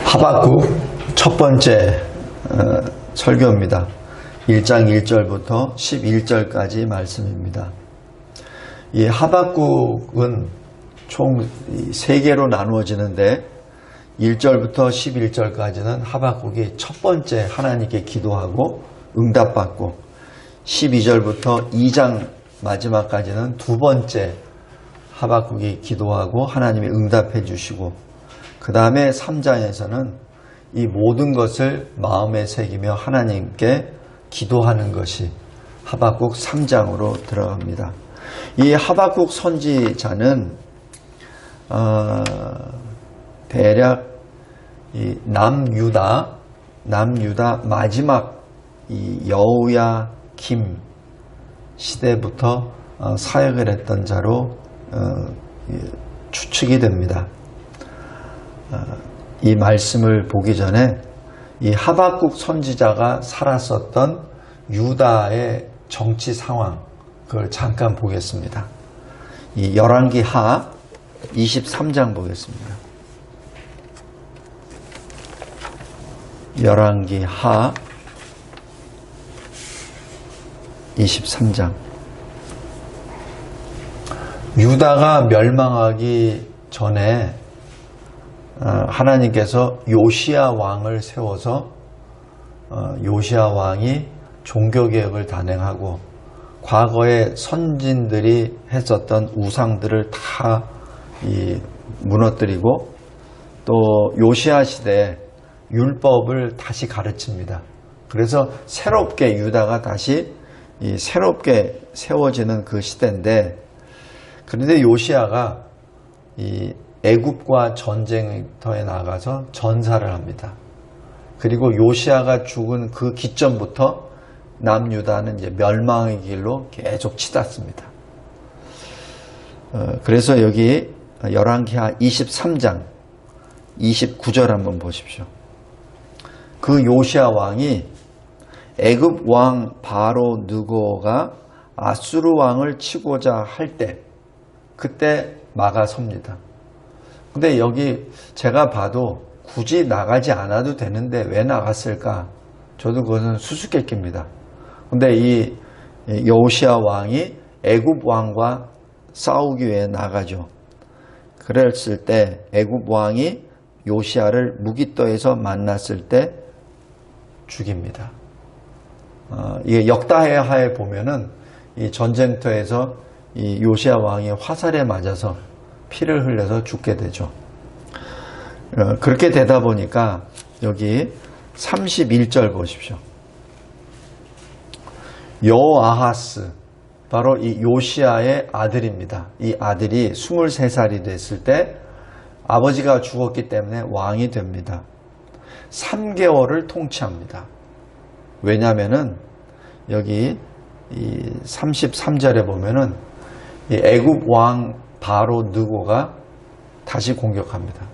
하박국 첫 번째 설교입니다. 1장 1절부터 11절까지 말씀입니다. 이 하박국은 총 3개로 나누어지는데 1절부터 11절까지는 하박국이 첫 번째 하나님께 기도하고 응답받고 12절부터 2장 마지막까지는 두 번째 하박국이 기도하고 하나님이 응답해 주시고 그 다음에 3장에서는 이 모든 것을 마음에 새기며 하나님께 기도하는 것이 하박국 3장으로 들어갑니다. 이 하박국 선지자는 대략 이 남유다 마지막 이 여호야김 시대부터 사역을 했던 자로 추측이 됩니다. 이 말씀을 보기 전에 이 하박국 선지자가 살았었던 유다의 정치 상황, 그걸 잠깐 보겠습니다. 이 열왕기하 23장 보겠습니다. 열왕기하 23장. 유다가 멸망하기 전에 하나님께서 요시야 왕을 세워서 요시야 왕이 종교개혁을 단행하고 과거에 선진들이 했었던 우상들을 다 무너뜨리고 또 요시야 시대에 율법을 다시 가르칩니다. 그래서 새롭게 유다가 다시 새롭게 세워지는 그 시대인데, 그런데 요시야가 이 애굽과 전쟁터에 나가서 전사를 합니다. 그리고 요시야가 죽은 그 기점부터 남유다는 이제 멸망의 길로 계속 치닫습니다. 그래서 여기 열왕기하 23장 29절 한번 보십시오. 그 요시야 왕이 애굽 왕 바로 느고가 아수르 왕을 치고자 할 때 그때 막아섭니다. 근데 여기 제가 봐도 굳이 나가지 않아도 되는데 왜 나갔을까? 저도 그것은 수수께끼입니다. 근데 이 요시야 왕이 애굽 왕과 싸우기 위해 나가죠. 그랬을 때 애굽 왕이 요시야를 무기떠에서 만났을 때 죽입니다. 이게 역다해하에 보면은 이 전쟁터에서 이 요시야 왕이 화살에 맞아서 피를 흘려서 죽게 되죠. 그렇게 되다 보니까 여기 31절 보십시오. 여호아하스, 바로 이 요시야의 아들입니다. 이 아들이 23살이 됐을 때 아버지가 죽었기 때문에 왕이 됩니다. 3개월을 통치합니다. 왜냐하면은 여기 이 33절에 보면은 이 애굽 왕 바로 느고가 다시 공격합니다.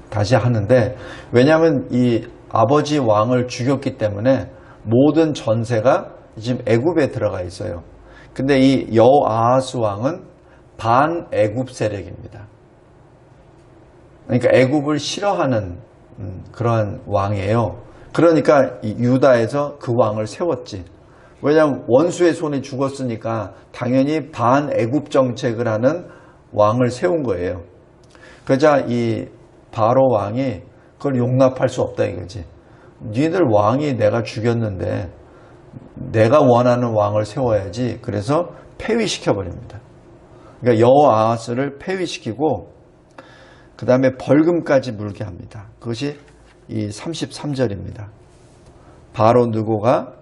다시 하는데, 왜냐하면 이 아버지 왕을 죽였기 때문에 모든 전세가 지금 애굽에 들어가 있어요. 근데 이 여호아하스 왕은 반애굽 세력입니다. 그러니까 애굽을 싫어하는 그러한 왕이에요. 그러니까 유다에서 그 왕을 세웠지. 왜냐하면 원수의 손에 죽었으니까 당연히 반애굽 정책을 하는 왕을 세운 거예요. 그러자 이 바로 왕이 그걸 용납할 수 없다 이거지. 니들 왕이 내가 죽였는데 내가 원하는 왕을 세워야지. 그래서 폐위시켜 버립니다. 그러니까 여호아하스를 폐위시키고 그 다음에 벌금까지 물게 합니다. 그것이 이 33절입니다. 바로 느고가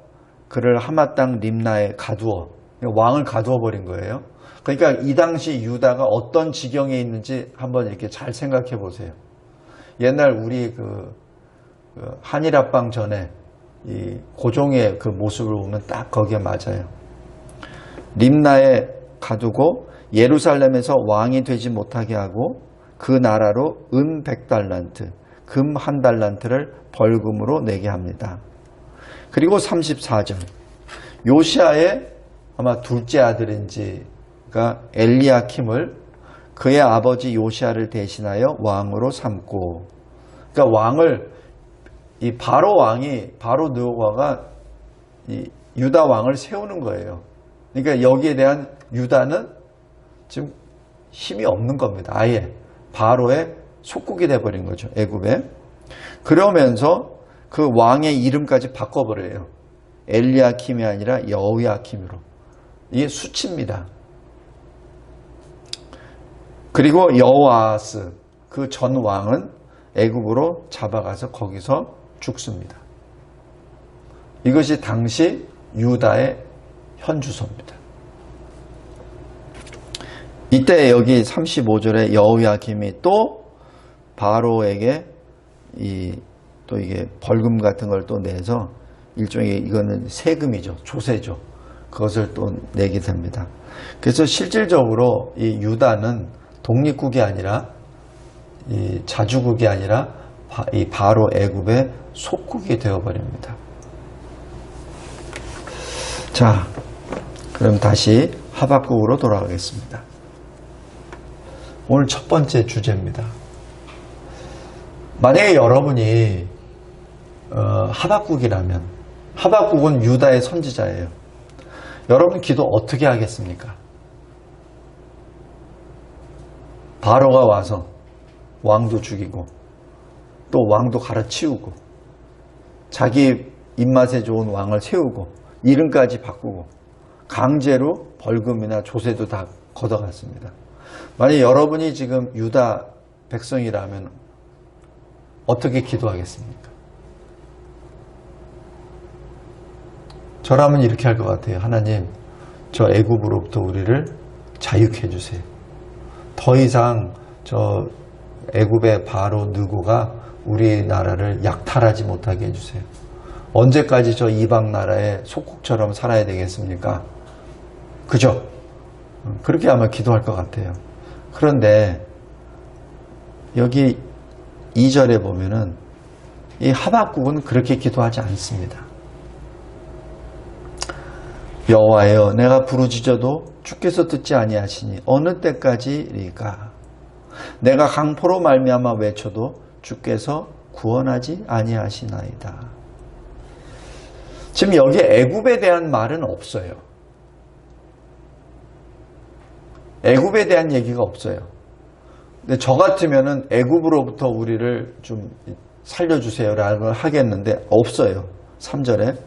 그를 하맛 땅 림나에 가두어, 왕을 가두어 버린 거예요. 그러니까 이 당시 유다가 어떤 지경에 있는지 한번 이렇게 잘 생각해 보세요. 옛날 우리 그 한일합방 전에 이 고종의 그 모습을 보면 딱 거기에 맞아요. 림나에 가두고 예루살렘에서 왕이 되지 못하게 하고 그 나라로 은 100달란트, 금 1달란트를 벌금으로 내게 합니다. 그리고 34절, 요시야의 아마 둘째 아들인지가 엘리야킴을 그의 아버지 요시아를 대신하여 왕으로 삼고. 그러니까 왕을 이 바로 느호가가 이 유다 왕을 세우는 거예요. 그러니까 여기에 대한 유다는 지금 힘이 없는 겁니다. 아예 바로의 속국이 돼버린 거죠. 애굽에. 그러면서 그 왕의 이름까지 바꿔버려요. 엘리야킴이 아니라 여호야킴으로. 이게 수치입니다. 그리고 여호아스 그 전 왕은 애굽으로 잡아가서 거기서 죽습니다. 이것이 당시 유다의 현주소입니다. 이때 여기 35절에 여호야김이 또 바로에게 또 이게 벌금 같은 걸 또 내서 일종의 이거는 세금이죠. 조세죠. 그것을 또 내게 됩니다. 그래서 실질적으로 이 유다는 독립국이 아니라 이 자주국이 아니라 이 바로 애굽의 속국이 되어버립니다. 자, 그럼 다시 하박국으로 돌아가겠습니다. 오늘 첫 번째 주제입니다. 만약에 여러분이 하박국이라면, 하박국은 유다의 선지자예요. 여러분 기도 어떻게 하겠습니까? 바로가 와서 왕도 죽이고 또 왕도 갈아치우고 자기 입맛에 좋은 왕을 세우고 이름까지 바꾸고 강제로 벌금이나 조세도 다 걷어갔습니다. 만약 여러분이 지금 유다 백성이라면 어떻게 기도하겠습니까? 저라면 이렇게 할 것 같아요. 하나님, 저 애굽으로부터 우리를 자유케 해주세요. 더 이상 저 애굽의 바로 느고가 우리나라를 약탈하지 못하게 해주세요. 언제까지 저 이방 나라의 속국처럼 살아야 되겠습니까? 그죠? 그렇게 아마 기도할 것 같아요. 그런데 여기 2절에 보면은 이 하박국은 그렇게 기도하지 않습니다. 여호와여, 내가 부르짖어도 주께서 듣지 아니하시니 어느 때까지리까? 내가 강포로 말미암아 외쳐도 주께서 구원하지 아니하시나이다. 지금 여기 애굽에 대한 말은 없어요. 애굽에 대한 얘기가 없어요. 근데 저 같으면은 애굽으로부터 우리를 좀 살려주세요라고 하겠는데 없어요. 3절에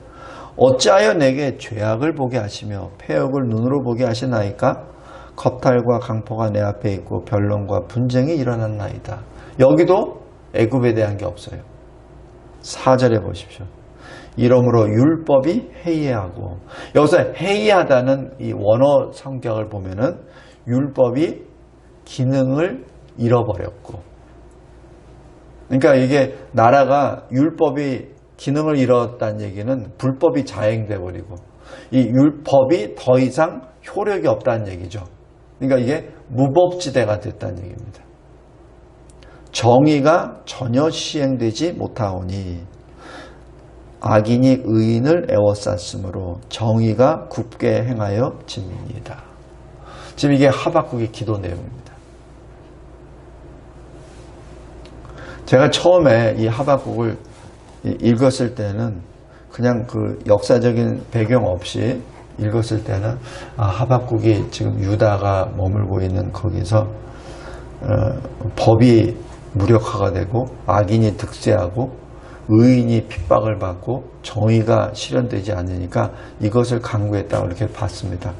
어찌하여 내게 죄악을 보게 하시며 폐역을 눈으로 보게 하시나이까? 겁탈과 강포가 내 앞에 있고 변론과 분쟁이 일어났나이다. 여기도 애굽에 대한 게 없어요. 4절에 보십시오. 이러므로 율법이 해이하고, 여기서 해이하다는 이 원어 성격을 보면은 율법이 기능을 잃어버렸고, 그러니까 이게 나라가 율법이 기능을 잃었다는 얘기는 불법이 자행돼 버리고 이 율법이 더 이상 효력이 없다는 얘기죠. 그러니까 이게 무법지대가 됐다는 얘기입니다. 정의가 전혀 시행되지 못하오니 악인이 의인을 애워쌌으므로 정의가 굽게 행하여 짐이니이다. 지금 이게 하박국의 기도 내용입니다. 제가 처음에 이 하박국을 읽었을 때는 그냥 그 역사적인 배경 없이 읽었을 때는 하박국이 지금 유다가 머물고 있는 거기서 법이 무력화가 되고 악인이 득세하고 의인이 핍박을 받고 정의가 실현되지 않으니까 이것을 강구했다고 이렇게 봤습니다.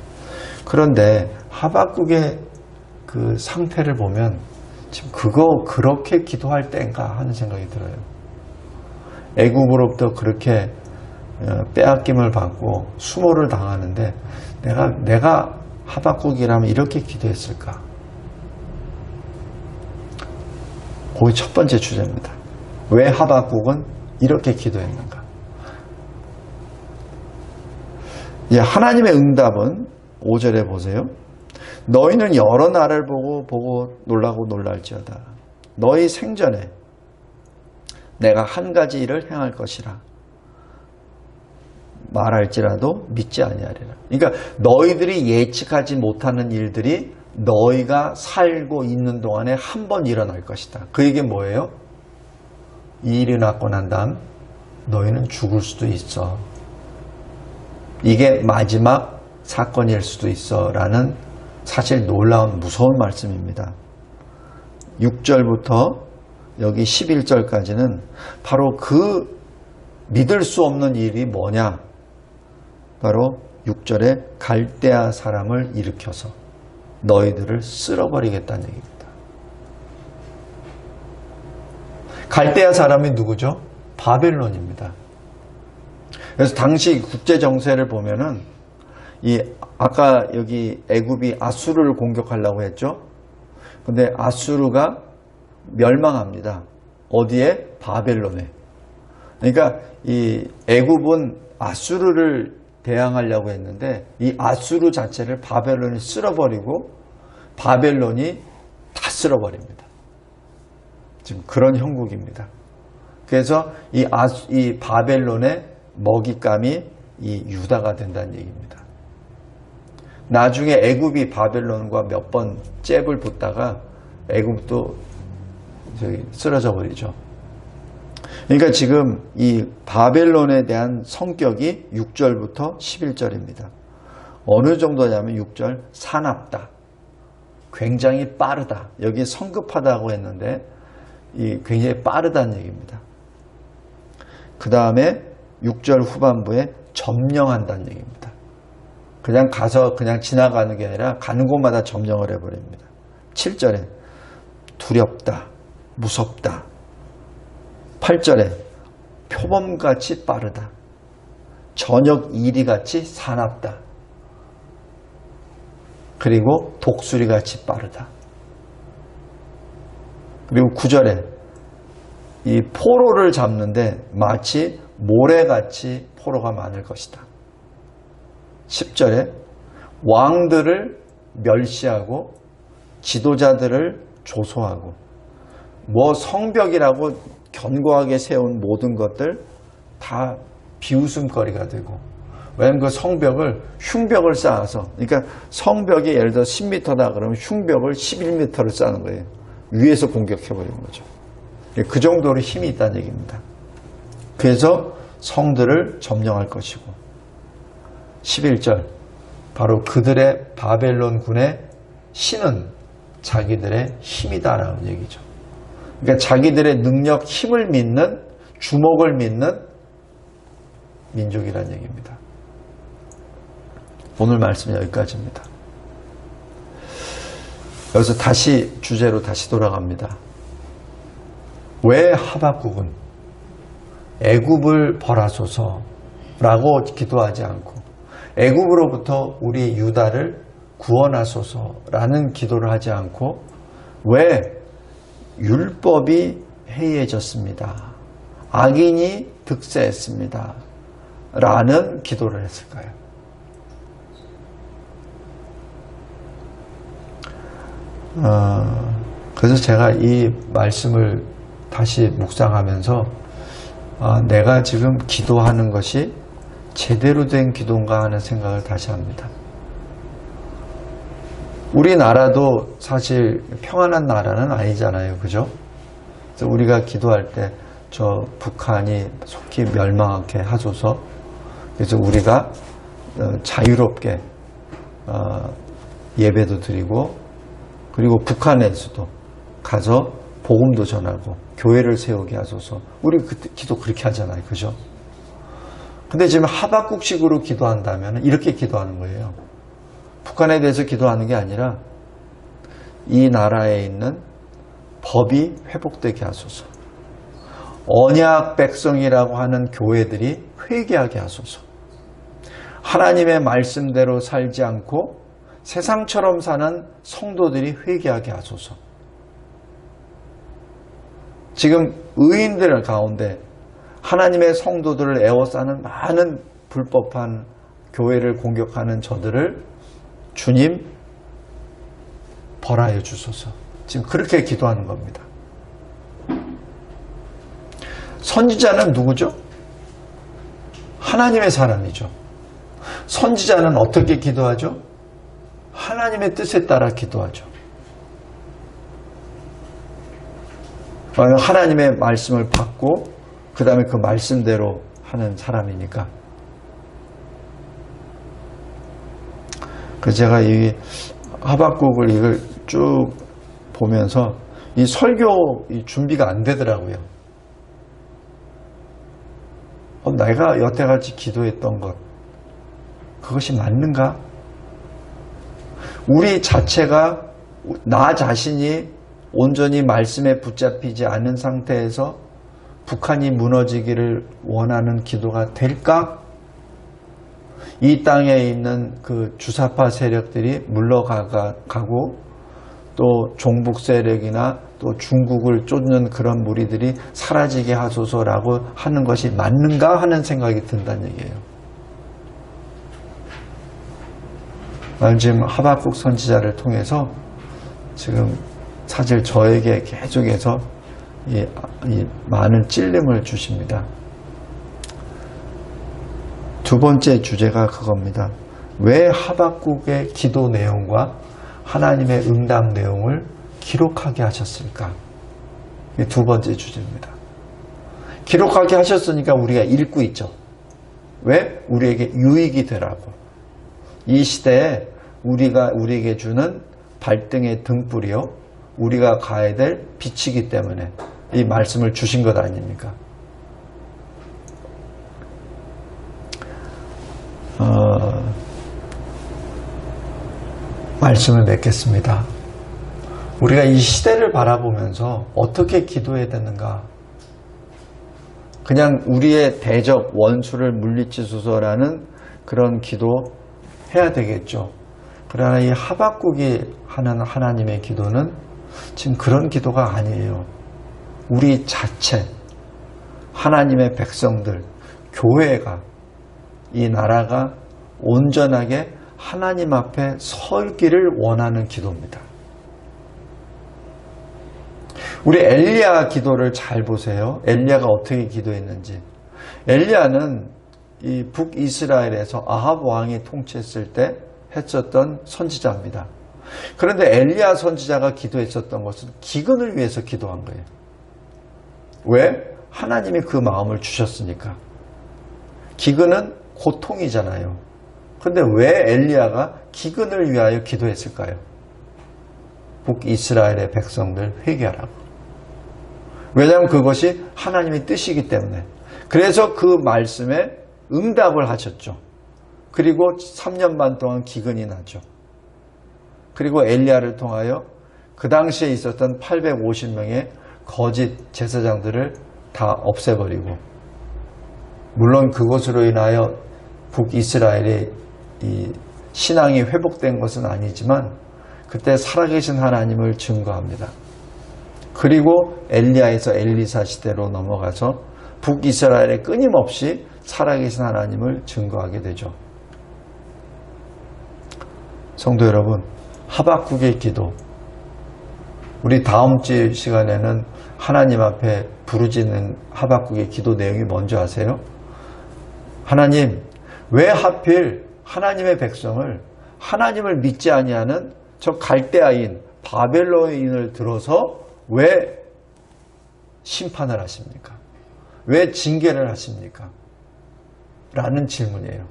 그런데 하박국의 그 상태를 보면 지금 그렇게 기도할 때인가 하는 생각이 들어요. 애굽으로부터 그렇게 빼앗김을 받고 수모를 당하는데 내가 하박국이라면 이렇게 기도했을까? 그게 첫 번째 주제입니다. 왜 하박국은 이렇게 기도했는가? 하나님의 응답은 5절에 보세요. 너희는 여러 나라를 보고 놀라고 놀랄지어다. 너희 생전에 내가 한 가지 일을 행할 것이라 말할지라도 믿지 아니하리라. 그러니까 너희들이 예측하지 못하는 일들이 너희가 살고 있는 동안에 한 번 일어날 것이다. 그 얘기 뭐예요? 이 일이 났고 난 다음 너희는 죽을 수도 있어. 이게 마지막 사건일 수도 있어 라는 사실 놀라운 무서운 말씀입니다. 6절부터 여기 11절까지는 바로 그 믿을 수 없는 일이 뭐냐? 바로 6절에 갈대아 사람을 일으켜서 너희들을 쓸어버리겠다는 얘기입니다. 갈대아 사람이 누구죠? 바벨론입니다. 그래서 당시 국제 정세를 보면은 아까 여기 애굽이 아수르를 공격하려고 했죠. 근데 아수르가 멸망합니다. 어디에? 바벨론에. 그러니까 이 애굽은 아수르를 대항하려고 했는데 이 아수르 자체를 바벨론이 쓸어버리고 바벨론이 다 쓸어버립니다. 지금 그런 형국입니다. 그래서 이 바벨론의 먹잇감이 이 유다가 된다는 얘기입니다. 나중에 애굽이 바벨론과 몇 번 잽을 붙다가 애굽도 쓰러져 버리죠. 그러니까 지금 이 바벨론에 대한 성격이 6절부터 11절입니다. 어느 정도냐면 6절 사납다. 굉장히 빠르다. 여기 성급하다고 했는데 굉장히 빠르다는 얘기입니다. 그 다음에 6절 후반부에 점령한다는 얘기입니다. 그냥 가서 그냥 지나가는 게 아니라 가는 곳마다 점령을 해버립니다. 7절에 두렵다, 무섭다. 8절에 표범같이 빠르다. 저녁 이리같이 사납다. 그리고 독수리같이 빠르다. 그리고 9절에 이 포로를 잡는데 마치 모래같이 포로가 많을 것이다. 10절에 왕들을 멸시하고 지도자들을 조소하고 성벽이라고 견고하게 세운 모든 것들 다 비웃음거리가 되고, 왜냐하면 그 성벽을 흉벽을 쌓아서, 그러니까 성벽이 예를 들어 10m다 그러면 흉벽을 11m를 쌓는 거예요. 위에서 공격해버리는 거죠. 그 정도로 힘이 있다는 얘기입니다. 그래서 성들을 점령할 것이고, 11절 바로 그들의 바벨론 군의 신은 자기들의 힘이다라는 얘기죠. 그러니까 자기들의 능력, 힘을 믿는, 주목을 믿는 민족이라는 얘기입니다. 오늘 말씀은 여기까지입니다. 여기서 다시 주제로 다시 돌아갑니다. 왜 하박국은 애굽을 벌하소서라고 기도하지 않고 애굽으로부터 우리 유다를 구원하소서라는 기도를 하지 않고 왜 율법이 해이해졌습니다. 악인이 득세했습니다. 라는 기도를 했을까요? 그래서 제가 이 말씀을 다시 묵상하면서 내가 지금 기도하는 것이 제대로 된 기도인가 하는 생각을 다시 합니다. 우리나라도 사실 평안한 나라는 아니잖아요. 그죠? 그래서 우리가 기도할 때 저 북한이 속히 멸망하게 하소서. 그래서 우리가 자유롭게 예배도 드리고, 그리고 북한에서도 가서 복음도 전하고 교회를 세우게 하소서. 우리 기도 그렇게 하잖아요. 그죠? 근데 지금 하박국식으로 기도한다면 이렇게 기도하는 거예요. 북한에 대해서 기도하는 게 아니라 이 나라에 있는 법이 회복되게 하소서. 언약 백성이라고 하는 교회들이 회개하게 하소서. 하나님의 말씀대로 살지 않고 세상처럼 사는 성도들이 회개하게 하소서. 지금 의인들 가운데 하나님의 성도들을 에워싸는 많은 불법한 교회를 공격하는 저들을 주님 벌하여 주소서. 지금 그렇게 기도하는 겁니다. 선지자는 누구죠? 하나님의 사람이죠. 선지자는 어떻게 기도하죠? 하나님의 뜻에 따라 기도하죠. 하나님의 말씀을 받고 그 다음에 그 말씀대로 하는 사람이니까. 그래서 제가 이 하박국을 이걸 쭉 보면서 이 설교 준비가 안 되더라고요. 내가 여태까지 기도했던 것, 그것이 맞는가? 우리 자체가, 나 자신이 온전히 말씀에 붙잡히지 않은 상태에서 북한이 무너지기를 원하는 기도가 될까? 이 땅에 있는 그 주사파 세력들이 물러가고 또 종북 세력이나 또 중국을 쫓는 그런 무리들이 사라지게 하소서라고 하는 것이 맞는가 하는 생각이 든다는 얘기예요. 지금 하박국 선지자를 통해서 지금 사실 저에게 계속해서 이 많은 찔림을 주십니다. 두 번째 주제가 그겁니다. 왜 하박국의 기도 내용과 하나님의 응답 내용을 기록하게 하셨을까? 이게 두 번째 주제입니다. 기록하게 하셨으니까 우리가 읽고 있죠. 왜? 우리에게 유익이 되라고. 이 시대에 우리에게 주는 발등의 등불이요, 우리가 가야 될 빛이기 때문에 이 말씀을 주신 것 아닙니까? 말씀을 맺겠습니다. 우리가 이 시대를 바라보면서 어떻게 기도해야 되는가? 그냥 우리의 대적 원수를 물리치소서라는 그런 기도 해야 되겠죠. 그러나 이 하박국이 하는 하나님의 기도는 지금 그런 기도가 아니에요. 우리 자체, 하나님의 백성들, 교회가, 이 나라가 온전하게 하나님 앞에 설기를 원하는 기도입니다. 우리 엘리야 기도를 잘 보세요. 엘리야가 어떻게 기도했는지. 엘리야는 이 북이스라엘에서 아합 왕이 통치했을 때 했었던 선지자입니다. 그런데 엘리야 선지자가 기도했었던 것은 기근을 위해서 기도한 거예요. 왜? 하나님이 그 마음을 주셨으니까. 기근은 고통이잖아요. 그런데 왜 엘리야가 기근을 위하여 기도했을까요? 북이스라엘의 백성들 회개하라고. 왜냐하면 그것이 하나님의 뜻이기 때문에. 그래서 그 말씀에 응답을 하셨죠. 그리고 3년 반 동안 기근이 나죠. 그리고 엘리야를 통하여 그 당시에 있었던 850명의 거짓 제사장들을 다 없애버리고, 물론 그것으로 인하여 북이스라엘의 이 신앙이 회복된 것은 아니지만 그때 살아계신 하나님을 증거합니다. 그리고 엘리야에서 엘리사 시대로 넘어가서 북이스라엘에 끊임없이 살아계신 하나님을 증거하게 되죠. 성도 여러분, 하박국의 기도, 우리 다음 주 시간에는 하나님 앞에 부르짖는 하박국의 기도 내용이 뭔지 아세요? 하나님, 왜 하필 하나님의 백성을, 하나님을 믿지 아니하는 저 갈대아인 바벨론인을 들어서 왜 심판을 하십니까? 왜 징계를 하십니까? 라는 질문이에요.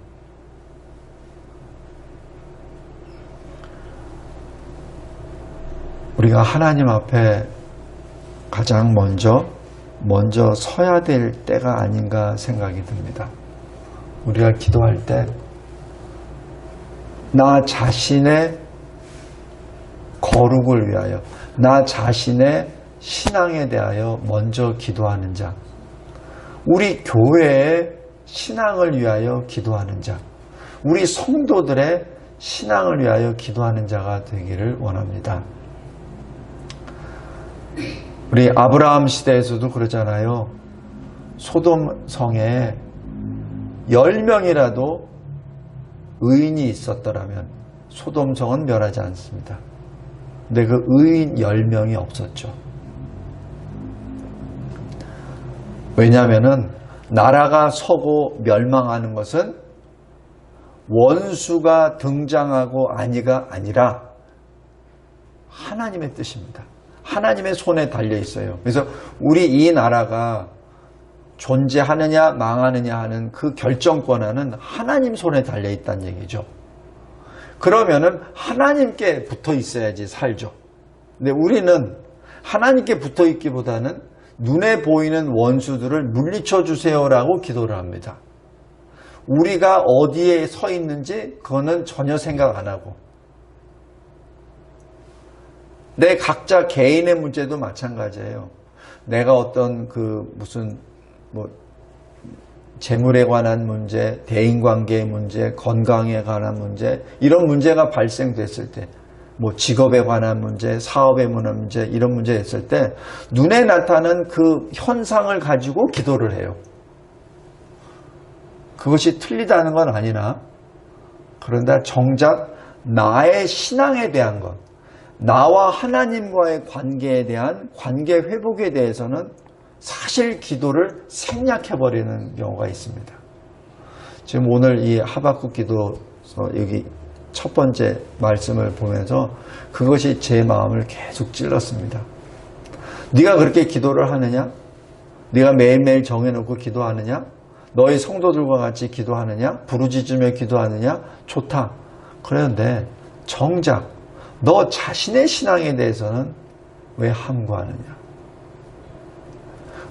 우리가 하나님 앞에 가장 먼저 서야 될 때가 아닌가 생각이 듭니다. 우리가 기도할 때 나 자신의 거룩을 위하여, 나 자신의 신앙에 대하여 먼저 기도하는 자, 우리 교회의 신앙을 위하여 기도하는 자, 우리 성도들의 신앙을 위하여 기도하는 자가 되기를 원합니다. 우리 아브라함 시대에서도 그러잖아요. 소돔 성에 10명이라도 의인이 있었더라면 소돔 성은 멸하지 않습니다. 근데 그 의인 10명이 없었죠. 왜냐하면은 나라가 서고 멸망하는 것은 원수가 등장하고 아니가 아니라 하나님의 뜻입니다. 하나님의 손에 달려 있어요. 그래서 우리 이 나라가 존재하느냐 망하느냐 하는 그 결정 권한은 하나님 손에 달려 있다는 얘기죠. 그러면은 하나님께 붙어 있어야지 살죠. 근데 우리는 하나님께 붙어 있기보다는 눈에 보이는 원수들을 물리쳐 주세요라고 기도를 합니다. 우리가 어디에 서 있는지 그거는 전혀 생각 안 하고, 내 각자 개인의 문제도 마찬가지예요. 내가 어떤 무슨 재물에 관한 문제, 대인관계의 문제, 건강에 관한 문제, 이런 문제가 발생됐을 때, 직업에 관한 문제, 사업에 관한 문제, 이런 문제가 있을 때 눈에 나타나는 그 현상을 가지고 기도를 해요. 그것이 틀리다는 건 아니나, 그런데 정작 나의 신앙에 대한 것, 나와 하나님과의 관계에 대한 관계 회복에 대해서는 사실 기도를 생략해버리는 경우가 있습니다. 지금 오늘 이 하박국 기도서 여기 첫 번째 말씀을 보면서 그것이 제 마음을 계속 찔렀습니다. 네가 그렇게 기도를 하느냐? 네가 매일매일 정해놓고 기도하느냐? 너희 성도들과 같이 기도하느냐? 부르짖으며 기도하느냐? 좋다. 그런데 정작 너 자신의 신앙에 대해서는 왜 함구하느냐?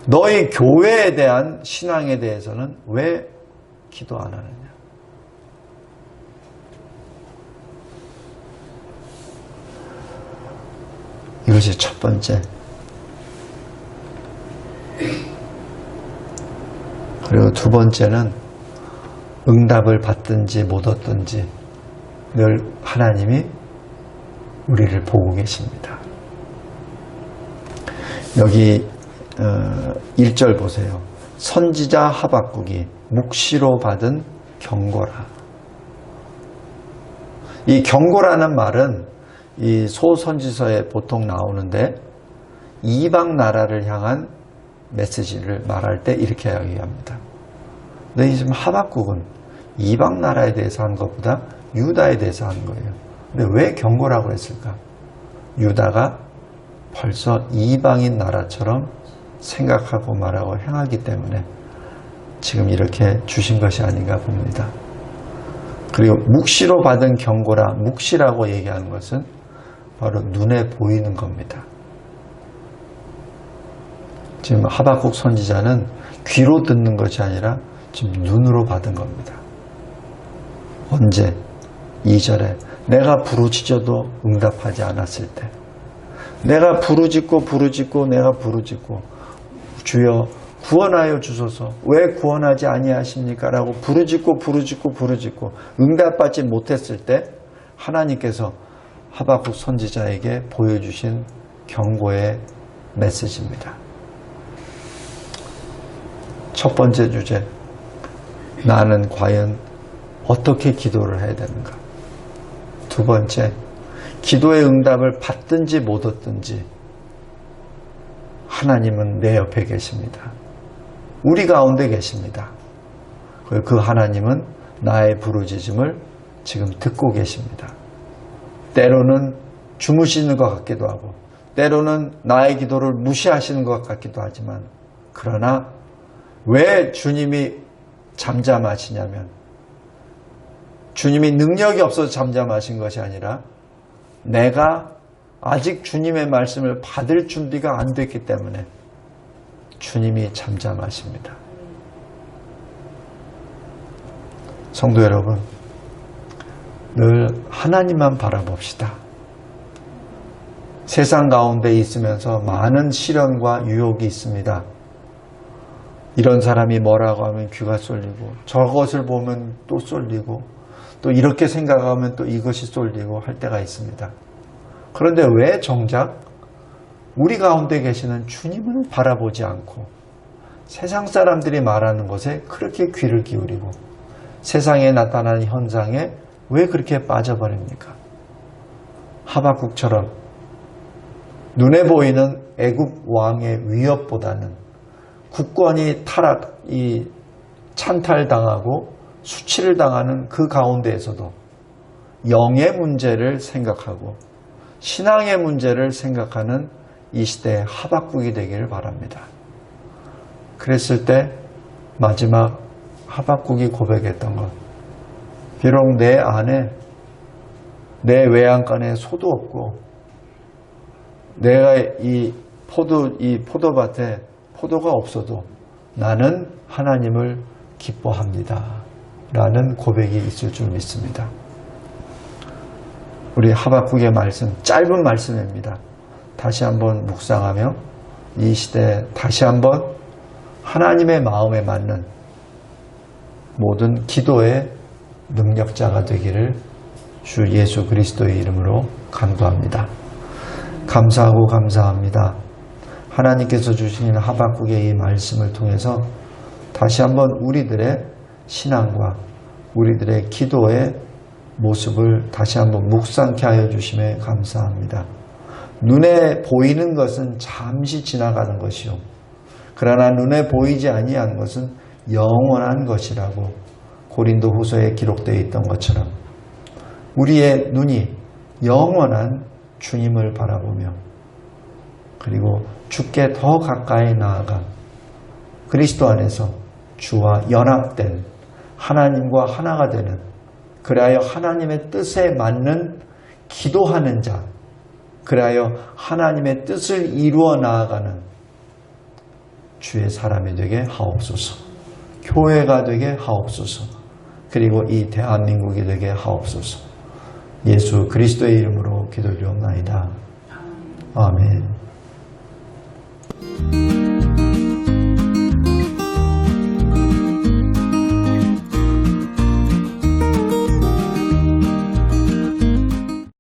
너희 교회에 대한 신앙에 대해서는 왜 기도 안 하느냐? 이것이 첫 번째. 그리고 두 번째는 응답을 받든지 못 얻든지 늘 하나님이 우리를 보고 계십니다. 여기 1절 보세요. 선지자 하박국이 묵시로 받은 경고라. 이 경고라는 말은 이 소선지서에 보통 나오는데 이방 나라를 향한 메시지를 말할 때 이렇게 이야기합니다. 근데 지금 하박국은 이방 나라에 대해서 한 것보다 유다에 대해서 한 거예요. 근데 왜 경고라고 했을까? 유다가 벌써 이방인 나라처럼 생각하고 말하고 행하기 때문에 지금 이렇게 주신 것이 아닌가 봅니다. 그리고 묵시로 받은 경고라, 묵시라고 얘기하는 것은 바로 눈에 보이는 겁니다. 지금 하박국 선지자는 귀로 듣는 것이 아니라 지금 눈으로 받은 겁니다. 언제? 2절에 내가 부르짖어도 응답하지 않았을 때, 내가 부르짖고 내가 부르짖고 주여 구원하여 주소서, 왜 구원하지 아니하십니까? 라고 부르짖고 응답받지 못했을 때 하나님께서 하박국 선지자에게 보여주신 경고의 메시지입니다. 첫 번째 주제, 나는 과연 어떻게 기도를 해야 되는가? 두 번째, 기도의 응답을 받든지 못 얻든지 하나님은 내 옆에 계십니다. 우리 가운데 계십니다. 그 하나님은 나의 부르짖음을 지금 듣고 계십니다. 때로는 주무시는 것 같기도 하고, 때로는 나의 기도를 무시하시는 것 같기도 하지만, 그러나 왜 주님이 잠잠하시냐면 주님이 능력이 없어서 잠잠하신 것이 아니라 내가 아직 주님의 말씀을 받을 준비가 안 됐기 때문에 주님이 잠잠하십니다. 성도 여러분, 늘 하나님만 바라봅시다. 세상 가운데 있으면서 많은 시련과 유혹이 있습니다. 이런 사람이 뭐라고 하면 귀가 쏠리고, 저것을 보면 또 쏠리고, 또 이렇게 생각하면 또 이것이 쏠리고 할 때가 있습니다. 그런데 왜 정작 우리 가운데 계시는 주님을 바라보지 않고 세상 사람들이 말하는 것에 그렇게 귀를 기울이고 세상에 나타나는 현상에 왜 그렇게 빠져버립니까? 하박국처럼 눈에 보이는 애굽 왕의 위협보다는 국권이 찬탈당하고 수치를 당하는 그 가운데에서도 영의 문제를 생각하고 신앙의 문제를 생각하는 이 시대의 하박국이 되기를 바랍니다. 그랬을 때 마지막 하박국이 고백했던 것, 비록 내 안에 내 외양간에 소도 없고 내가 이 포도밭에 포도가 없어도 나는 하나님을 기뻐합니다 라는 고백이 있을 줄 믿습니다. 우리 하박국의 말씀, 짧은 말씀입니다. 다시 한번 묵상하며 이 시대에 다시 한번 하나님의 마음에 맞는 모든 기도의 능력자가 되기를 주 예수 그리스도의 이름으로 간구합니다. 감사하고 감사합니다. 하나님께서 주신 하박국의 이 말씀을 통해서 다시 한번 우리들의 신앙과 우리들의 기도의 모습을 다시 한번 묵상케 하여 주심에 감사합니다. 눈에 보이는 것은 잠시 지나가는 것이요 그러나 눈에 보이지 아니한 것은 영원한 것이라고 고린도후서에 기록되어 있던 것처럼 우리의 눈이 영원한 주님을 바라보며 그리고 주께 더 가까이 나아가 그리스도 안에서 주와 연합된 하나님과 하나가 되는, 그리하여 하나님의 뜻에 맞는 기도하는 자, 그리하여 하나님의 뜻을 이루어 나아가는 주의 사람이 되게 하옵소서. 교회가 되게 하옵소서. 그리고 이 대한민국이 되게 하옵소서. 예수 그리스도의 이름으로 기도드리옵나이다. 아멘.